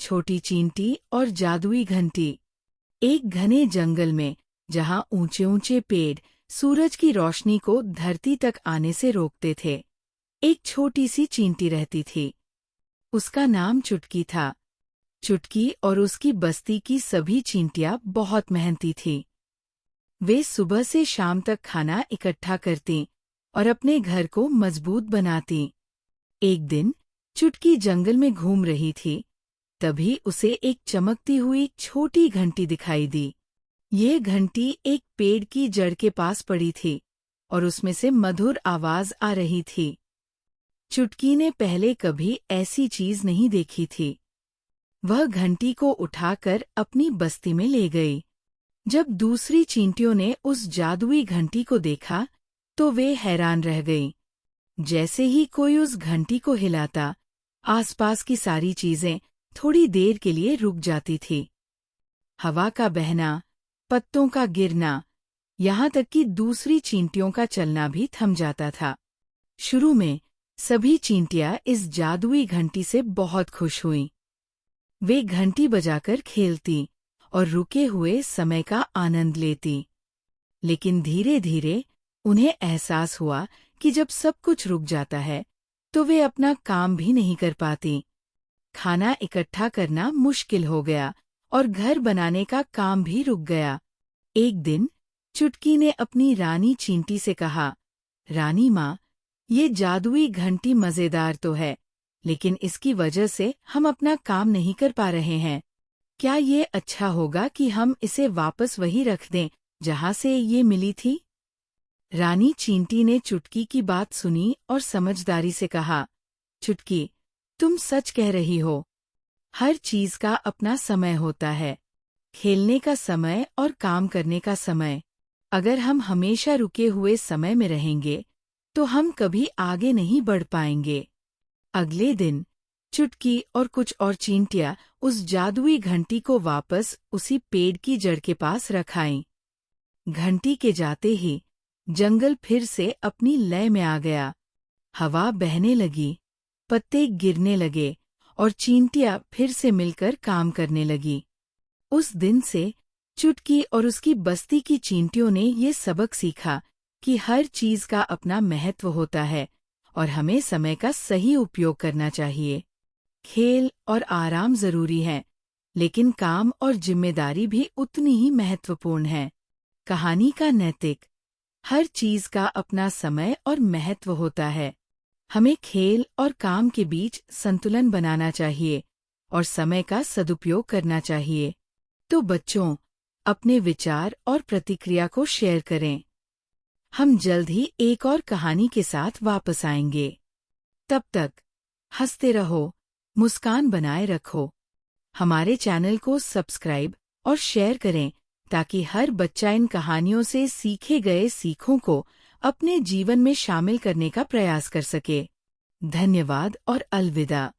छोटी चींटी और जादुई घंटी। एक घने जंगल में, जहां ऊंचे ऊंचे पेड़ सूरज की रोशनी को धरती तक आने से रोकते थे, एक छोटी सी चींटी रहती थी। उसका नाम चुटकी था। चुटकी और उसकी बस्ती की सभी चींटियां बहुत मेहनती थीं। वे सुबह से शाम तक खाना इकट्ठा करतीं और अपने घर को मजबूत बनातीं। एक दिन चुटकी जंगल में घूम रही थी, तभी उसे एक चमकती हुई छोटी घंटी दिखाई दी। ये घंटी एक पेड़ की जड़ के पास पड़ी थी और उसमें से मधुर आवाज आ रही थी। चुटकी ने पहले कभी ऐसी चीज नहीं देखी थी। वह घंटी को उठाकर अपनी बस्ती में ले गई। जब दूसरी चींटियों ने उस जादुई घंटी को देखा, तो वे हैरान रह गईं। जैसे ही कोई उस घंटी को हिलाता, आसपास की सारी चीजें थोड़ी देर के लिए रुक जाती थी। हवा का बहना, पत्तों का गिरना, यहाँ तक कि दूसरी चींटियों का चलना भी थम जाता था। शुरू में सभी चींटियां इस जादुई घंटी से बहुत खुश हुईं। वे घंटी बजाकर खेलती और रुके हुए समय का आनंद लेती। लेकिन धीरे धीरे उन्हें एहसास हुआ कि जब सब कुछ रुक जाता है, तो वे अपना काम भी नहीं कर पाती। खाना इकट्ठा करना मुश्किल हो गया और घर बनाने का काम भी रुक गया। एक दिन चुटकी ने अपनी रानी चींटी से कहा, रानी माँ, ये जादुई घंटी मजेदार तो है, लेकिन इसकी वजह से हम अपना काम नहीं कर पा रहे हैं। क्या ये अच्छा होगा कि हम इसे वापस वहीं रख दें जहां से ये मिली थी? रानी चींटी ने चुटकी की बात सुनी और समझदारी से कहा, चुटकी, तुम सच कह रही हो। हर चीज का अपना समय होता है, खेलने का समय और काम करने का समय। अगर हम हमेशा रुके हुए समय में रहेंगे, तो हम कभी आगे नहीं बढ़ पाएंगे। अगले दिन चुटकी और कुछ और चींटियां उस जादुई घंटी को वापस उसी पेड़ की जड़ के पास रख आईं। घंटी के जाते ही जंगल फिर से अपनी लय में आ गया। हवा बहने लगी, पत्ते गिरने लगे और चींटियां फिर से मिलकर काम करने लगी। उस दिन से चुटकी और उसकी बस्ती की चींटियों ने ये सबक सीखा कि हर चीज का अपना महत्व होता है और हमें समय का सही उपयोग करना चाहिए। खेल और आराम जरूरी है, लेकिन काम और जिम्मेदारी भी उतनी ही महत्वपूर्ण है। कहानी का नैतिक: हर चीज का अपना समय और महत्व होता है। हमें खेल और काम के बीच संतुलन बनाना चाहिए और समय का सदुपयोग करना चाहिए। तो बच्चों, अपने विचार और प्रतिक्रिया को शेयर करें। हम जल्द ही एक और कहानी के साथ वापस आएंगे। तब तक हंसते रहो, मुस्कान बनाए रखो। हमारे चैनल को सब्सक्राइब और शेयर करें ताकि हर बच्चा इन कहानियों से सीखे गए सीखों को अपने जीवन में शामिल करने का प्रयास कर सके। धन्यवाद और अलविदा।